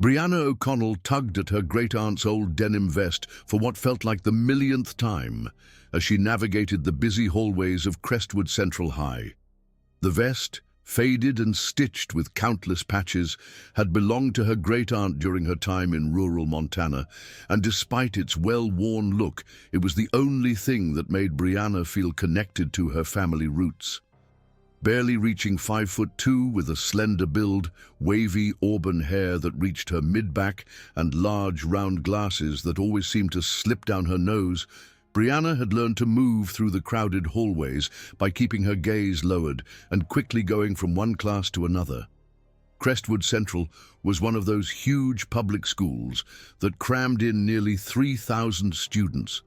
Brianna O'Connell tugged at her great-aunt's old denim vest for what felt like the millionth time as she navigated the busy hallways of Crestwood Central High. The vest, faded and stitched with countless patches, had belonged to her great-aunt during her time in rural Montana, and despite its well-worn look, it was the only thing that made Brianna feel connected to her family roots. Barely reaching 5'2", with a slender build, wavy auburn hair that reached her mid-back, and large round glasses that always seemed to slip down her nose, Brianna had learned to move through the crowded hallways by keeping her gaze lowered and quickly going from one class to another. Crestwood Central was one of those huge public schools that crammed in nearly 3,000 students,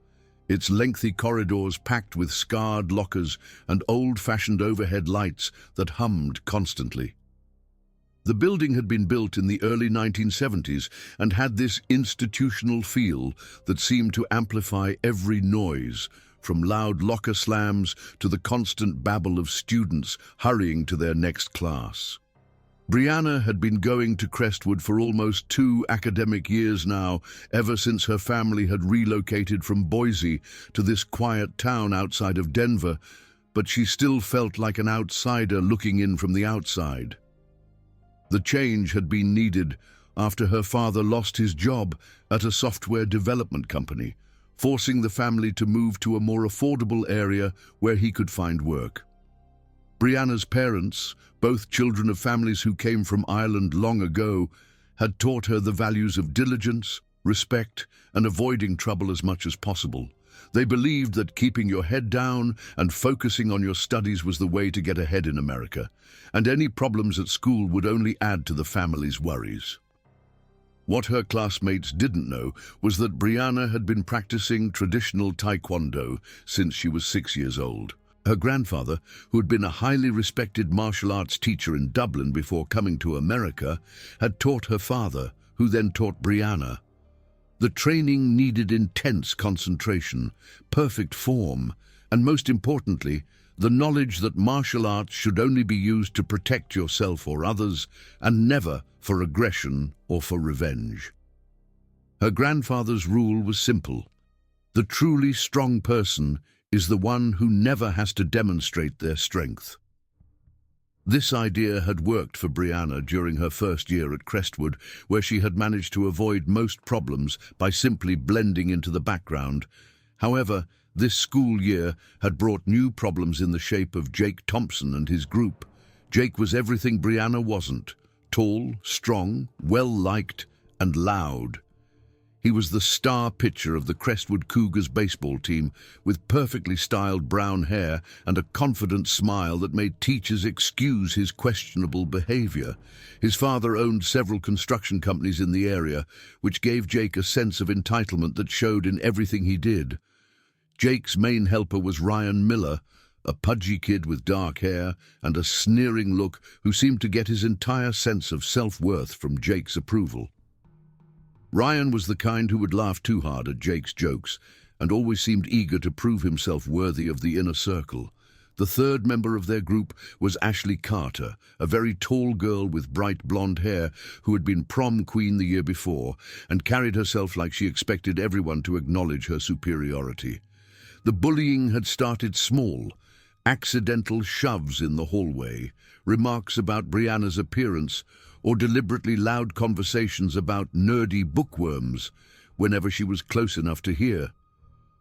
its lengthy corridors packed with scarred lockers and old-fashioned overhead lights that hummed constantly. The building had been built in the early 1970s and had this institutional feel that seemed to amplify every noise, from loud locker slams to the constant babble of students hurrying to their next class. Brianna had been going to Crestwood for almost 2 academic years now, ever since her family had relocated from Boise to this quiet town outside of Denver, but she still felt like an outsider looking in from the outside. The change had been needed after her father lost his job at a software development company, forcing the family to move to a more affordable area where he could find work. Brianna's parents, both children of families who came from Ireland long ago, had taught her the values of diligence, respect, and avoiding trouble as much as possible. They believed that keeping your head down and focusing on your studies was the way to get ahead in America, and any problems at school would only add to the family's worries. What her classmates didn't know was that Brianna had been practicing traditional Taekwondo since she was 6 years old. Her grandfather, who had been a highly respected martial arts teacher in Dublin before coming to America, had taught her father, who then taught Brianna. The training needed intense concentration, perfect form, and most importantly, the knowledge that martial arts should only be used to protect yourself or others, and never for aggression or for revenge. Her grandfather's rule was simple: the truly strong person is the one who never has to demonstrate their strength. This idea had worked for Brianna during her first year at Crestwood, where she had managed to avoid most problems by simply blending into the background. However, this school year had brought new problems in the shape of Jake Thompson and his group. Jake was everything Brianna wasn't: tall, strong, well-liked, and loud. He was the star pitcher of the Crestwood Cougars baseball team, with perfectly styled brown hair and a confident smile that made teachers excuse his questionable behavior. His father owned several construction companies in the area, which gave Jake a sense of entitlement that showed in everything he did. Jake's main helper was Ryan Miller, a pudgy kid with dark hair and a sneering look who seemed to get his entire sense of self-worth from Jake's approval. Ryan was the kind who would laugh too hard at Jake's jokes and always seemed eager to prove himself worthy of the inner circle. The third member of their group was Ashley Carter, a very tall girl with bright blonde hair who had been prom queen the year before and carried herself like she expected everyone to acknowledge her superiority. The bullying had started small: accidental shoves in the hallway, remarks about Brianna's appearance, or deliberately loud conversations about nerdy bookworms whenever she was close enough to hear.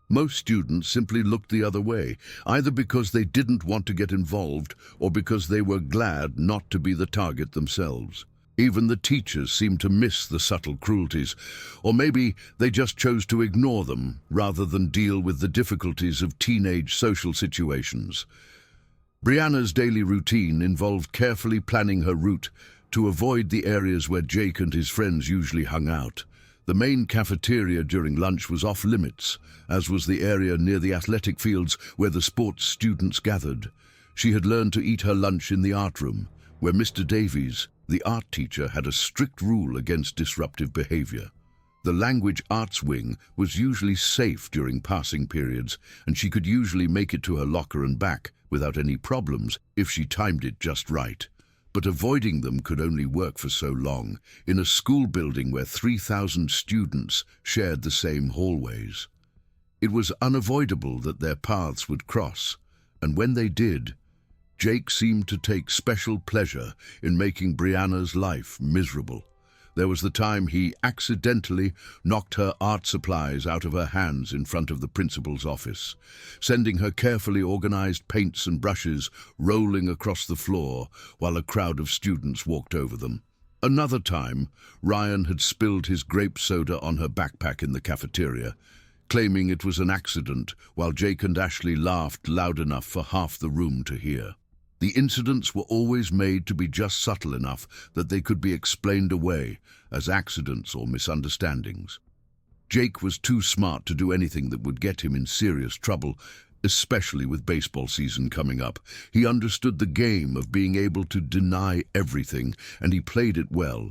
Most students simply looked the other way, either because they didn't want to get involved or because they were glad not to be the target themselves. Even the teachers seemed to miss the subtle cruelties, or maybe they just chose to ignore them rather than deal with the difficulties of teenage social situations. Brianna's daily routine involved carefully planning her route to avoid the areas where Jake and his friends usually hung out. The main cafeteria during lunch was off limits, as was the area near the athletic fields where the sports students gathered. She had learned to eat her lunch in the art room, where Mr. Davies, the art teacher, had a strict rule against disruptive behavior. The language arts wing was usually safe during passing periods, and she could usually make it to her locker and back without any problems if she timed it just right. But avoiding them could only work for so long, in a school building where 3,000 students shared the same hallways. It was unavoidable that their paths would cross, and when they did, Jake seemed to take special pleasure in making Brianna's life miserable. There was the time he accidentally knocked her art supplies out of her hands in front of the principal's office, sending her carefully organized paints and brushes rolling across the floor while a crowd of students walked over them. Another time, Ryan had spilled his grape soda on her backpack in the cafeteria, claiming it was an accident, while Jake and Ashley laughed loud enough for half the room to hear. The incidents were always made to be just subtle enough that they could be explained away as accidents or misunderstandings. Jake was too smart to do anything that would get him in serious trouble, especially with baseball season coming up. He understood the game of being able to deny everything, and he played it well.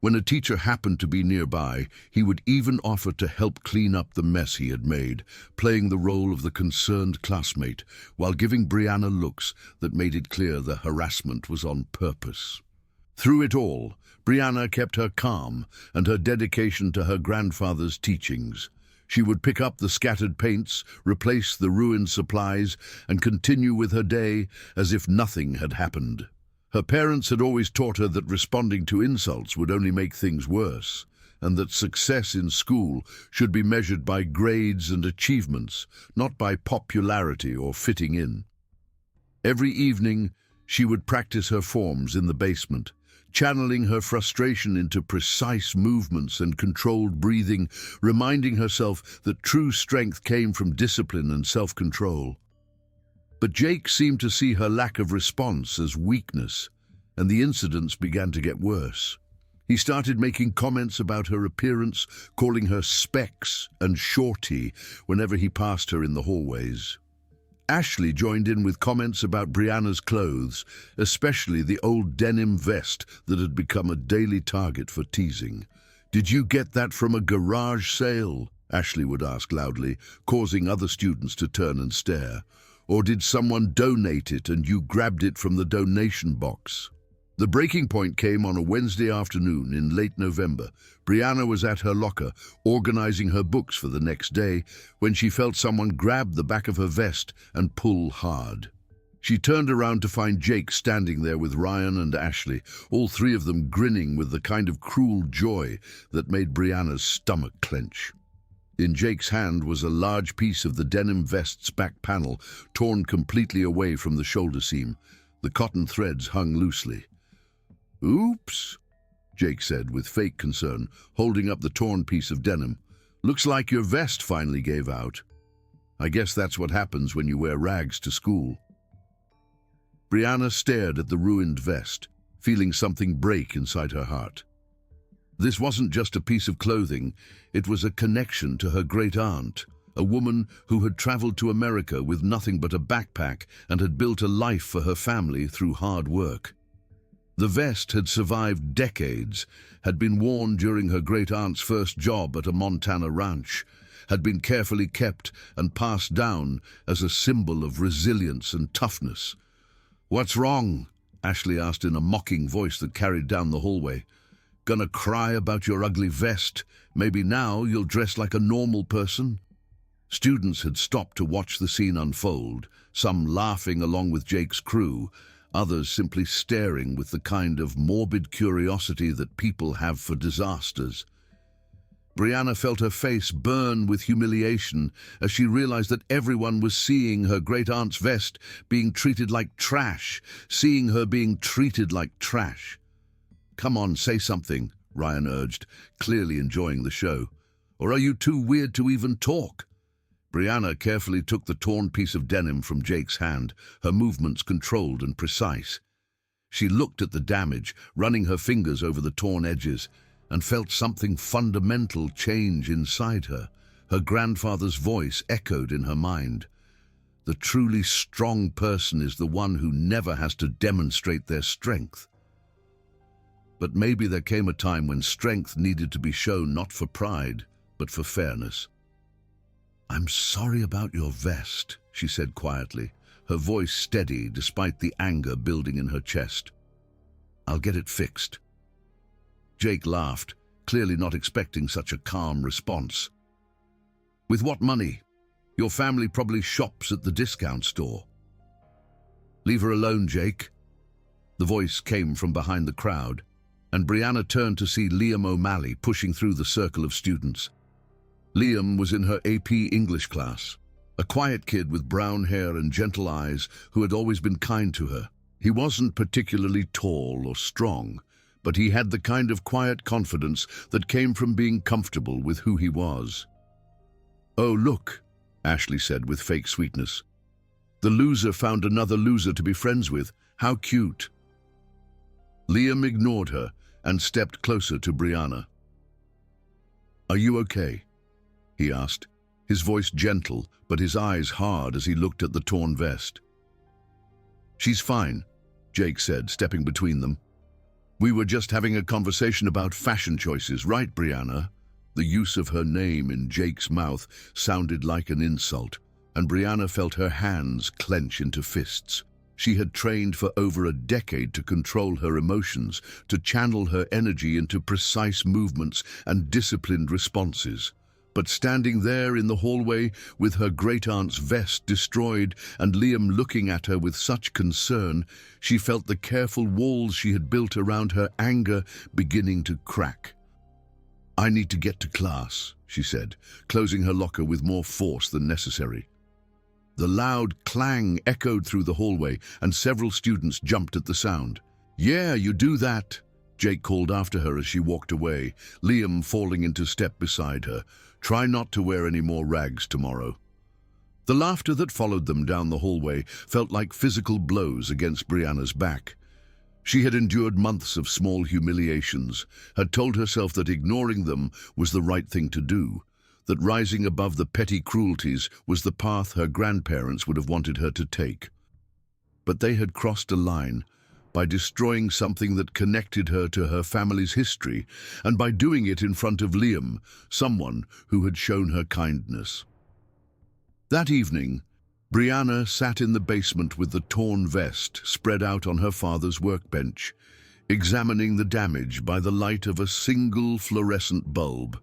When a teacher happened to be nearby, he would even offer to help clean up the mess he had made, playing the role of the concerned classmate, while giving Brianna looks that made it clear the harassment was on purpose. Through it all, Brianna kept her calm and her dedication to her grandfather's teachings. She would pick up the scattered paints, replace the ruined supplies, and continue with her day as if nothing had happened. Her parents had always taught her that responding to insults would only make things worse, and that success in school should be measured by grades and achievements, not by popularity or fitting in. Every evening, she would practice her forms in the basement, channeling her frustration into precise movements and controlled breathing, reminding herself that true strength came from discipline and self-control. But Jake seemed to see her lack of response as weakness, and the incidents began to get worse. He started making comments about her appearance, calling her Specs and Shorty whenever he passed her in the hallways. Ashley joined in with comments about Brianna's clothes, especially the old denim vest that had become a daily target for teasing. "Did you get that from a garage sale?" Ashley would ask loudly, causing other students to turn and stare. "Or did someone donate it and you grabbed it from the donation box?" The breaking point came on a Wednesday afternoon in late November. Brianna was at her locker, organizing her books for the next day, when she felt someone grab the back of her vest and pull hard. She turned around to find Jake standing there with Ryan and Ashley, all three of them grinning with the kind of cruel joy that made Brianna's stomach clench. In Jake's hand was a large piece of the denim vest's back panel, torn completely away from the shoulder seam. The cotton threads hung loosely. "Oops," Jake said with fake concern, holding up the torn piece of denim. "Looks like your vest finally gave out. I guess that's what happens when you wear rags to school." Brianna stared at the ruined vest, feeling something break inside her heart. This wasn't just a piece of clothing, it was a connection to her great-aunt, a woman who had traveled to America with nothing but a backpack and had built a life for her family through hard work. The vest had survived decades, had been worn during her great-aunt's first job at a Montana ranch, had been carefully kept and passed down as a symbol of resilience and toughness. "What's wrong?" Ashley asked in a mocking voice that carried down the hallway. "Gonna cry about your ugly vest? Maybe now you'll dress like a normal person?" Students had stopped to watch the scene unfold, some laughing along with Jake's crew, others simply staring with the kind of morbid curiosity that people have for disasters. Brianna felt her face burn with humiliation as she realized that everyone was seeing her great-aunt's vest being treated like trash, seeing her being treated like trash. "Come on, say something," Ryan urged, clearly enjoying the show. "Or are you too weird to even talk?" Brianna carefully took the torn piece of denim from Jake's hand, her movements controlled and precise. She looked at the damage, running her fingers over the torn edges, and felt something fundamental change inside her. Her grandfather's voice echoed in her mind. "The truly strong person is the one who never has to demonstrate their strength." But maybe there came a time when strength needed to be shown not for pride, but for fairness. "I'm sorry about your vest," she said quietly, her voice steady despite the anger building in her chest. I'll get it fixed." Jake laughed, clearly not expecting such a calm response. "With what money? Your family probably shops at the discount store." "Leave her alone, Jake." The voice came from behind the crowd, and Brianna turned to see Liam O'Malley pushing through the circle of students. Liam was in her AP English class, a quiet kid with brown hair and gentle eyes who had always been kind to her. He wasn't particularly tall or strong, but he had the kind of quiet confidence that came from being comfortable with who he was. "Oh, look," Ashley said with fake sweetness. "The loser found another loser to be friends with. How cute." Liam ignored her and stepped closer to Brianna. "Are you okay?" he asked, his voice gentle but his eyes hard as he looked at the torn vest. "She's fine," Jake said, stepping between them. "We were just having a conversation about fashion choices, right, Brianna?" The use of her name in Jake's mouth sounded like an insult, and Brianna felt her hands clench into fists. She had trained for over a decade to control her emotions, to channel her energy into precise movements and disciplined responses. But standing there in the hallway with her great-aunt's vest destroyed and Liam looking at her with such concern, she felt the careful walls she had built around her anger beginning to crack. "I need to get to class," she said, closing her locker with more force than necessary. The loud clang echoed through the hallway, and several students jumped at the sound. "Yeah, you do that," Jake called after her as she walked away, Liam falling into step beside her. "Try not to wear any more rags tomorrow." The laughter that followed them down the hallway felt like physical blows against Brianna's back. She had endured months of small humiliations, had told herself that ignoring them was the right thing to do, that rising above the petty cruelties was the path her grandparents would have wanted her to take. But they had crossed a line by destroying something that connected her to her family's history, and by doing it in front of Liam, someone who had shown her kindness. That evening, Brianna sat in the basement with the torn vest spread out on her father's workbench, examining the damage by the light of a single fluorescent bulb.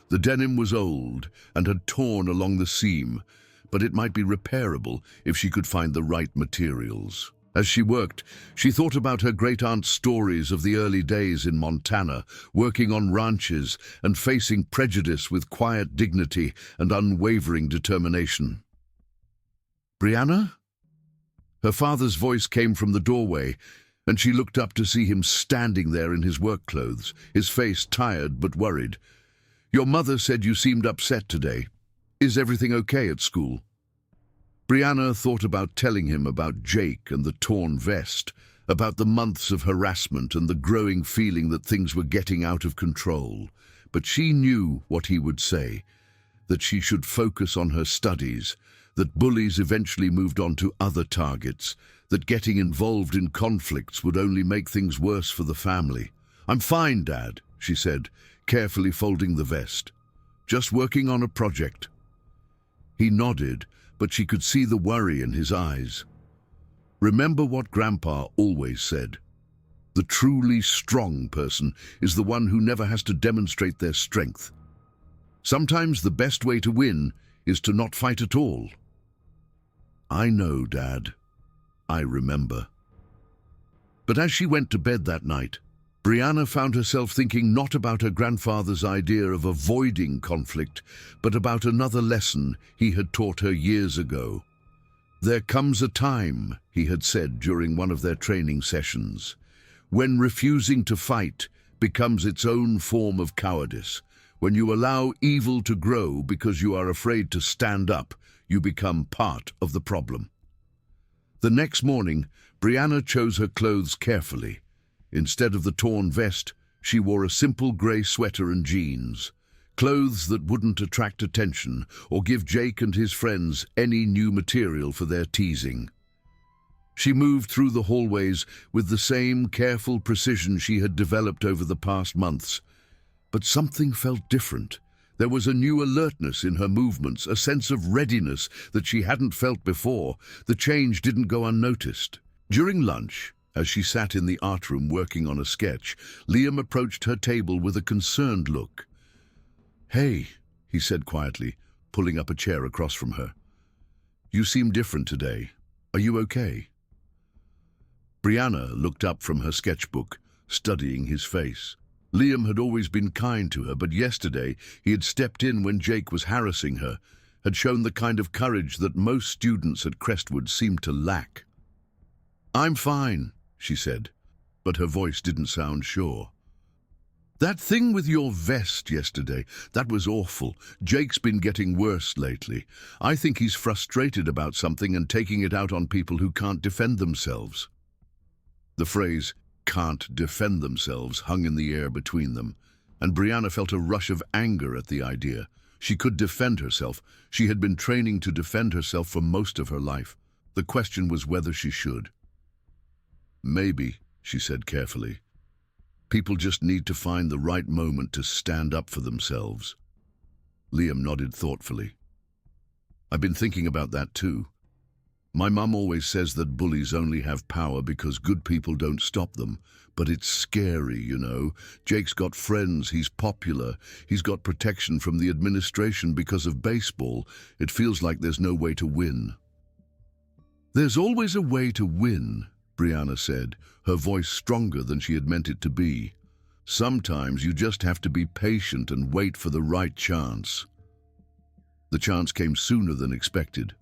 The denim was old and had torn along the seam, but it might be repairable if she could find the right materials. As she worked, she thought about her great-aunt's stories of the early days in Montana, working on ranches and facing prejudice with quiet dignity and unwavering determination. "Brianna?" Her father's voice came from the doorway, and she looked up to see him standing there in his work clothes, his face tired but worried. "Your mother said you seemed upset today. Is everything okay at school?" Brianna thought about telling him about Jake and the torn vest, about the months of harassment and the growing feeling that things were getting out of control. But she knew what he would say, that she should focus on her studies, that Bullies eventually moved on to other targets, that getting involved in conflicts would only make things worse for the family. "I'm fine, Dad," she said, carefully folding the vest. "Just working on a project." He nodded, but she could see the worry in his eyes. "Remember what Grandpa always said. The truly strong person is the one who never has to demonstrate their strength. Sometimes the best way to win is to not fight at all." "I know, Dad. I remember." But as she went to bed that night, Brianna found herself thinking not about her grandfather's idea of avoiding conflict, but about another lesson he had taught her years ago. "There comes a time," he had said during one of their training sessions, "when refusing to fight becomes its own form of cowardice. When you allow evil to grow because you are afraid to stand up, you become part of the problem." The next morning, Brianna chose her clothes carefully. Instead of the torn vest, she wore a simple grey sweater and jeans, clothes that wouldn't attract attention or give Jake and his friends any new material for their teasing. She moved through the hallways with the same careful precision she had developed over the past months. But something felt different. There was a new alertness in her movements, a sense of readiness that she hadn't felt before. The change didn't go unnoticed. During lunch, As she sat in the art room working on a sketch, Liam approached her table with a concerned look. "Hey," he said quietly, pulling up a chair across from her. "You seem different today. Are you okay?" Brianna looked up from her sketchbook, studying his face. Liam had always been kind to her, but yesterday he had stepped in when Jake was harassing her, had shown the kind of courage that most students at Crestwood seemed to lack. "I'm fine," she said, but her voice didn't sound sure. "That thing with your vest yesterday, that was awful. Jake's been getting worse lately. I think he's frustrated about something and taking it out on people who can't defend themselves." The phrase, "can't defend themselves," hung in the air between them, and Brianna felt a rush of anger at the idea. She could defend herself. She had been training to defend herself for most of her life. The question was whether she should. "Maybe," she said carefully. "People just need to find the right moment to stand up for themselves." Liam nodded thoughtfully. "I've been thinking about that too. My mum always says that bullies only have power because good people don't stop them. But it's scary, you know. Jake's got friends, he's popular, he's got protection from the administration because of baseball. It feels like there's no way to win." "There's always a way to win," Brianna said, her voice stronger than she had meant it to be. "Sometimes you just have to be patient and wait for the right chance." The chance came sooner than expected.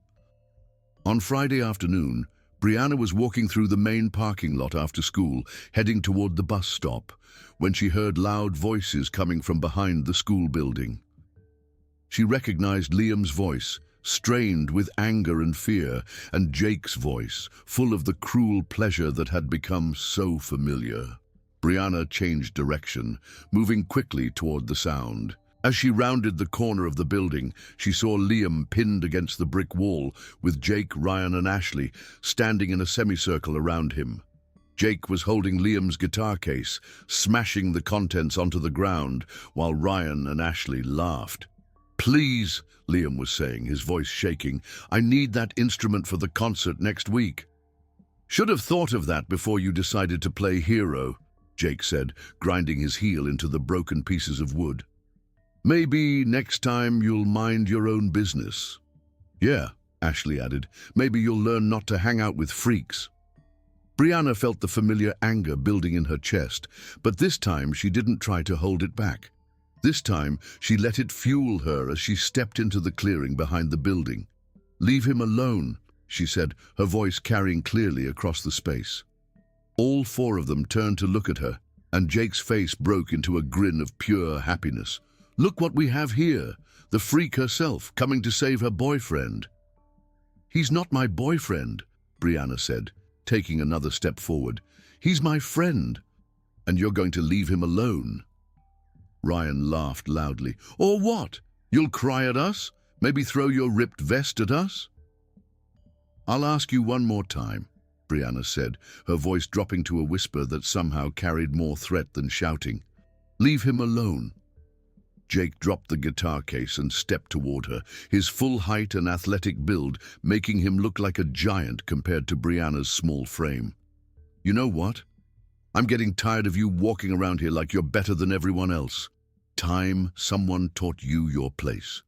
On Friday afternoon, Brianna was walking through the main parking lot after school, heading toward the bus stop, when she heard loud voices coming from behind the school building. She recognized Liam's voice, strained with anger and fear, and Jake's voice, full of the cruel pleasure that had become so familiar. Brianna changed direction, moving quickly toward the sound. As she rounded the corner of the building, she saw Liam pinned against the brick wall, with Jake, Ryan and Ashley standing in a semicircle around him. Jake was holding Liam's guitar case, smashing the contents onto the ground, while Ryan and Ashley laughed. "Please," Liam was saying, his voice shaking, "I need that instrument for the concert next week." "Should have thought of that before you decided to play hero," Jake said, grinding his heel into the broken pieces of wood. "Maybe next time you'll mind your own business." "Yeah," Ashley added, "maybe you'll learn not to hang out with freaks." Brianna felt the familiar anger building in her chest, but this time she didn't try to hold it back. This time she let it fuel her as she stepped into the clearing behind the building. "Leave him alone," she said, her voice carrying clearly across the space. All four of them turned to look at her, and Jake's face broke into a grin of pure happiness. "Look what we have here, the freak herself, coming to save her boyfriend." "He's not my boyfriend," Brianna said, taking another step forward. "He's my friend, and you're going to leave him alone." Ryan laughed loudly. "Or what? You'll cry at us? Maybe throw your ripped vest at us?" "I'll ask you one more time," Brianna said, her voice dropping to a whisper that somehow carried more threat than shouting. "Leave him alone." Jake dropped the guitar case and stepped toward her, his full height and athletic build making him look like a giant compared to Brianna's small frame. "You know what? I'm getting tired of you walking around here like you're better than everyone else. Time someone taught you your place."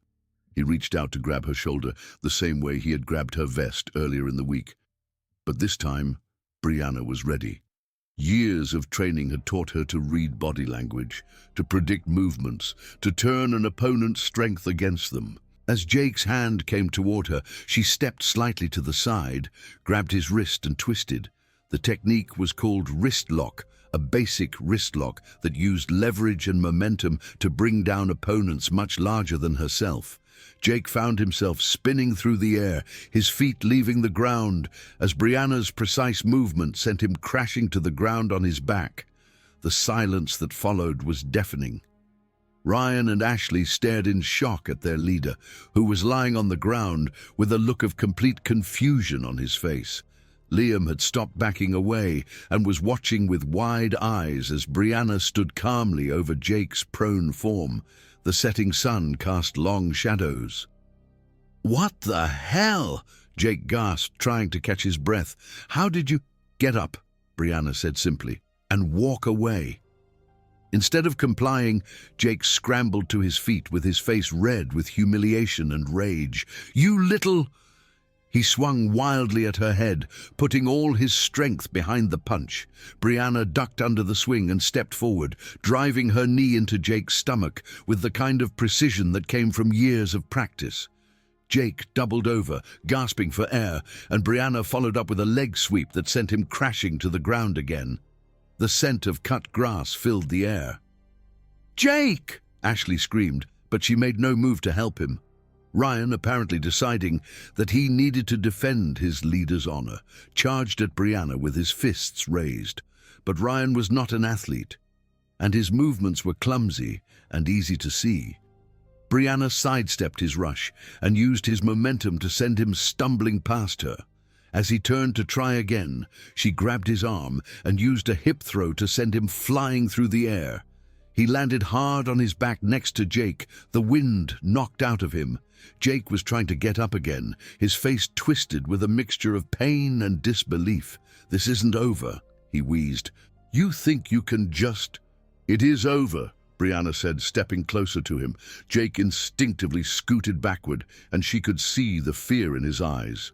He reached out to grab her shoulder the same way he had grabbed her vest earlier in the week. But this time, Brianna was ready. Years of training had taught her to read body language, to predict movements, to turn an opponent's strength against them. As Jake's hand came toward her, she stepped slightly to the side, grabbed his wrist and twisted. The technique was called wrist lock, a basic wrist lock that used leverage and momentum to bring down opponents much larger than herself. Jake found himself spinning through the air, his feet leaving the ground, as Brianna's precise movement sent him crashing to the ground on his back. The silence that followed was deafening. Ryan and Ashley stared in shock at their leader, who was lying on the ground with a look of complete confusion on his face. Liam had stopped backing away and was watching with wide eyes as Brianna stood calmly over Jake's prone form. The setting sun cast long shadows. "What the hell?" Jake gasped, trying to catch his breath. "How did you—" "Get up," Brianna said simply, "and walk away." Instead of complying, Jake scrambled to his feet with his face red with humiliation and rage. "You little—" He swung wildly at her head, putting all his strength behind the punch. Brianna ducked under the swing and stepped forward, driving her knee into Jake's stomach with the kind of precision that came from years of practice. Jake doubled over, gasping for air, and Brianna followed up with a leg sweep that sent him crashing to the ground again. The scent of cut grass filled the air. "Jake!" Ashley screamed, but she made no move to help him. Ryan, apparently deciding that he needed to defend his leader's honor, charged at Brianna with his fists raised. But Ryan was not an athlete, and his movements were clumsy and easy to see. Brianna sidestepped his rush and used his momentum to send him stumbling past her. As he turned to try again, she grabbed his arm and used a hip throw to send him flying through the air. He landed hard on his back next to Jake, the wind knocked out of him. Jake was trying to get up again, his face twisted with a mixture of pain and disbelief. "This isn't over," he wheezed. "You think you can just—" "It is over," Brianna said, stepping closer to him. Jake instinctively scooted backward, and she could see the fear in his eyes.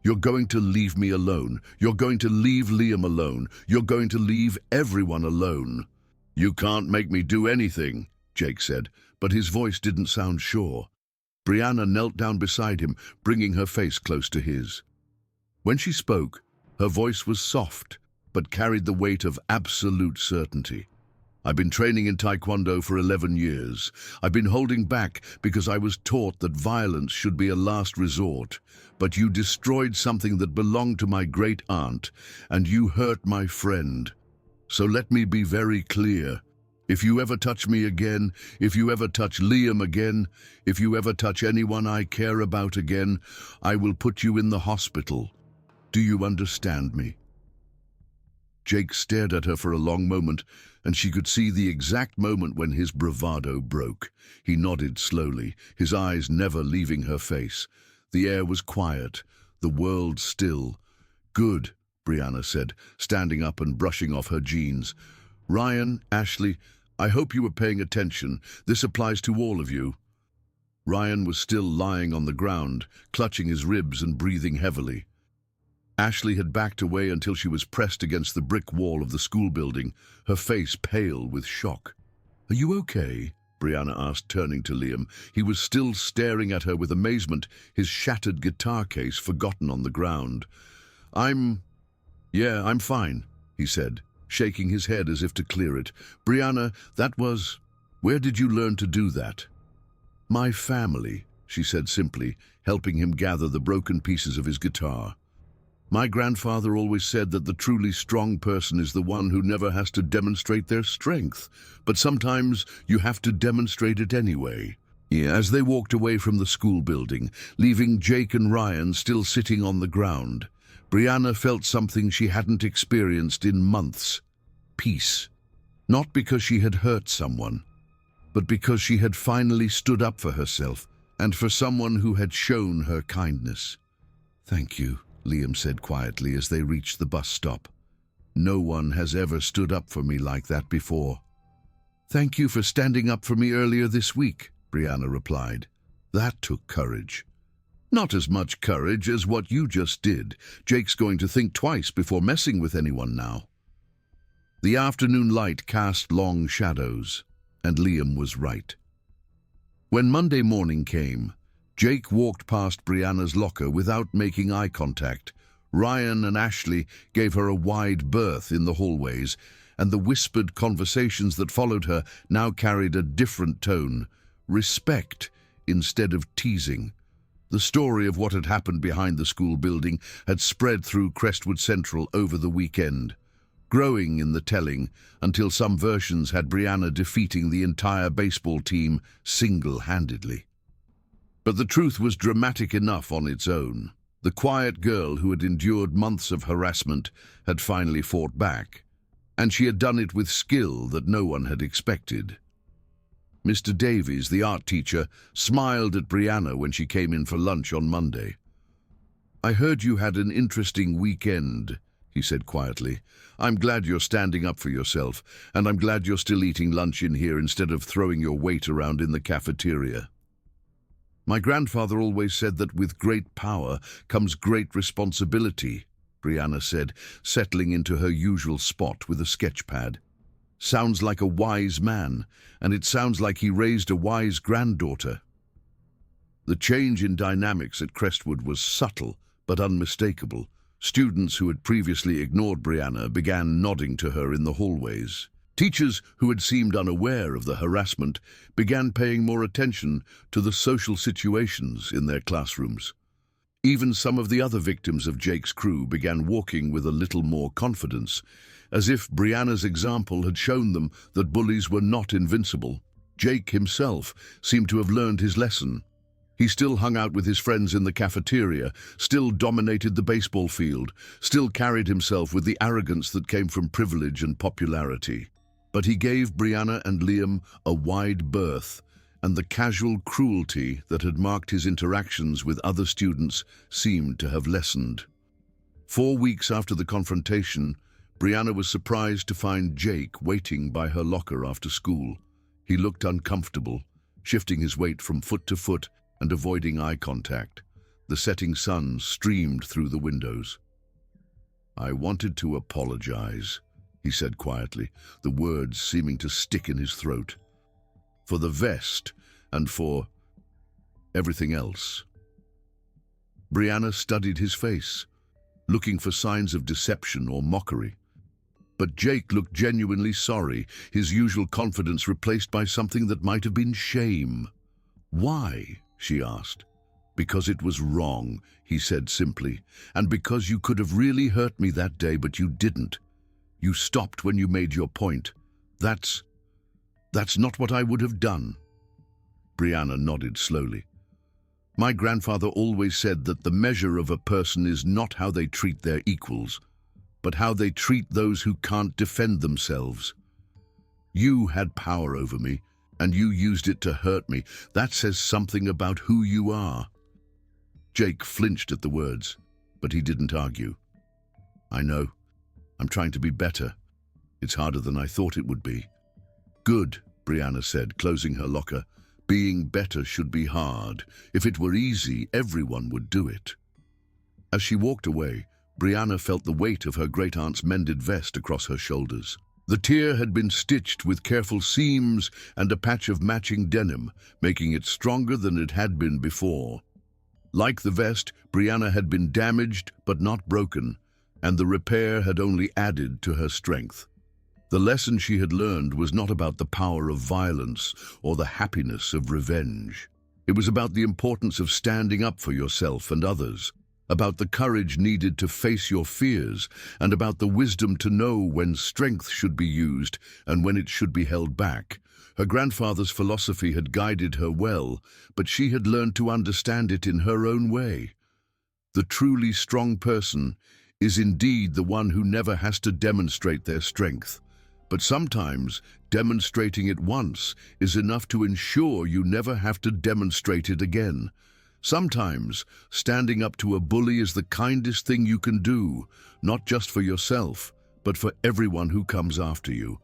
"You're going to leave me alone. You're going to leave Liam alone. You're going to leave everyone alone." "You can't make me do anything," Jake said, but his voice didn't sound sure. Brianna knelt down beside him, bringing her face close to his. When she spoke, her voice was soft, but carried the weight of absolute certainty. "I've been training in Taekwondo for 11 years. I've been holding back because I was taught that violence should be a last resort. But you destroyed something that belonged to my great aunt, and you hurt my friend. So let me be very clear. If you ever touch me again, if you ever touch Liam again, if you ever touch anyone I care about again, I will put you in the hospital. Do you understand me?" Jake stared at her for a long moment, and she could see the exact moment when his bravado broke. He nodded slowly, his eyes never leaving her face. The air was quiet, the world still. "Good," Brianna said, standing up and brushing off her jeans. "Ryan, Ashley, I hope you were paying attention. This applies to all of you." Ryan was still lying on the ground, clutching his ribs and breathing heavily. Ashley had backed away until she was pressed against the brick wall of the school building, her face pale with shock. "Are you okay?" Brianna asked, turning to Liam. He was still staring at her with amazement, his shattered guitar case forgotten on the ground. I'm fine," he said, shaking his head as if to clear it. "Brianna, where did you learn to do that?" "My family," she said simply, helping him gather the broken pieces of his guitar. "My grandfather always said that the truly strong person is the one who never has to demonstrate their strength, but sometimes you have to demonstrate it anyway." As they walked away from the school building, leaving Jake and Ryan still sitting on the ground, Brianna felt something she hadn't experienced in months. Peace. Not because she had hurt someone, but because she had finally stood up for herself and for someone who had shown her kindness. "Thank you," Liam said quietly as they reached the bus stop. "No one has ever stood up for me like that before." "Thank you for standing up for me earlier this week," Brianna replied. "That took courage." "Not as much courage as what you just did. Jake's going to think twice before messing with anyone now." The afternoon light cast long shadows, and Liam was right. When Monday morning came, Jake walked past Brianna's locker without making eye contact. Ryan and Ashley gave her a wide berth in the hallways, and the whispered conversations that followed her now carried a different tone, respect instead of teasing. The story of what had happened behind the school building had spread through Crestwood Central over the weekend, growing in the telling until some versions had Brianna defeating the entire baseball team single-handedly. But the truth was dramatic enough on its own. The quiet girl who had endured months of harassment had finally fought back, and she had done it with skill that no one had expected. Mr. Davies, the art teacher, smiled at Brianna when she came in for lunch on Monday. "I heard you had an interesting weekend. he said quietly. "I'm glad you're standing up for yourself, and I'm glad you're still eating lunch in here instead of throwing your weight around in the cafeteria." "My grandfather always said that with great power comes great responsibility," Brianna said, settling into her usual spot with a sketch pad. "Sounds like a wise man, and it sounds like he raised a wise granddaughter." The change in dynamics at Crestwood was subtle but unmistakable. Students who had previously ignored Brianna began nodding to her in the hallways. Teachers who had seemed unaware of the harassment began paying more attention to the social situations in their classrooms. Even some of the other victims of Jake's crew began walking with a little more confidence, as if Brianna's example had shown them that bullies were not invincible. Jake himself seemed to have learned his lesson. He still hung out with his friends in the cafeteria, still dominated the baseball field, still carried himself with the arrogance that came from privilege and popularity. But he gave Brianna and Liam a wide berth, and the casual cruelty that had marked his interactions with other students seemed to have lessened. 4 weeks after the confrontation, Brianna was surprised to find Jake waiting by her locker after school. He looked uncomfortable, shifting his weight from foot to foot and avoiding eye contact. The setting sun streamed through the windows. "I wanted to apologize," he said quietly, the words seeming to stick in his throat. "For the vest and for everything else." Brianna studied his face, looking for signs of deception or mockery. But Jake looked genuinely sorry, his usual confidence replaced by something that might have been shame. "Why?" she asked. "Because it was wrong," he said simply, "and because you could have really hurt me that day, but you didn't. You stopped when you made your point. That's not what I would have done." Brianna nodded slowly. "My grandfather always said that the measure of a person is not how they treat their equals, but how they treat those who can't defend themselves. You had power over me, and you used it to hurt me. That says something about who you are." Jake flinched at the words, but he didn't argue. "I know. I'm trying to be better. It's harder than I thought it would be." "Good," Brianna said, closing her locker. "Being better should be hard. If it were easy, everyone would do it." As she walked away, Brianna felt the weight of her great-aunt's mended vest across her shoulders. The tear had been stitched with careful seams and a patch of matching denim, making it stronger than it had been before. Like the vest, Brianna had been damaged but not broken, and the repair had only added to her strength. The lesson she had learned was not about the power of violence or the happiness of revenge. It was about the importance of standing up for yourself and others, about the courage needed to face your fears, and about the wisdom to know when strength should be used and when it should be held back. Her grandfather's philosophy had guided her well, but she had learned to understand it in her own way. The truly strong person is indeed the one who never has to demonstrate their strength. But sometimes demonstrating it once is enough to ensure you never have to demonstrate it again. Sometimes standing up to a bully is the kindest thing you can do, not just for yourself, but for everyone who comes after you.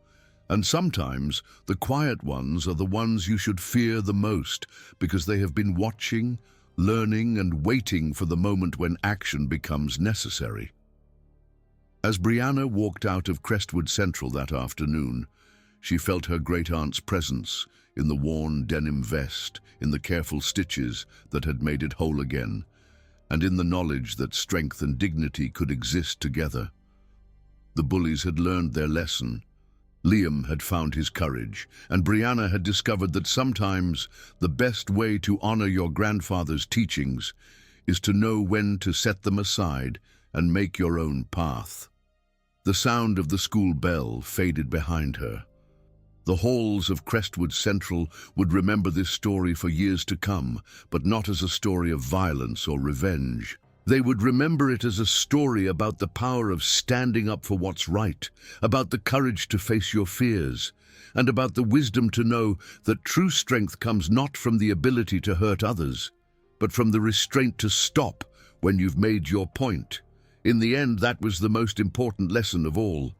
And sometimes the quiet ones are the ones you should fear the most, because they have been watching, learning, and waiting for the moment when action becomes necessary. As Brianna walked out of Crestwood Central that afternoon, she felt her great-aunt's presence in the worn denim vest, in the careful stitches that had made it whole again, and in the knowledge that strength and dignity could exist together. The bullies had learned their lesson. Liam had found his courage, and Brianna had discovered that sometimes the best way to honor your grandfather's teachings is to know when to set them aside and make your own path. The sound of the school bell faded behind her. The halls of Crestwood Central would remember this story for years to come, but not as a story of violence or revenge. They would remember it as a story about the power of standing up for what's right, about the courage to face your fears, and about the wisdom to know that true strength comes not from the ability to hurt others, but from the restraint to stop when you've made your point. In the end, that was the most important lesson of all.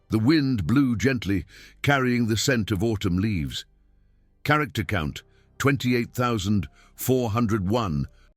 The wind blew gently, carrying the scent of autumn leaves. Character count, 28,401.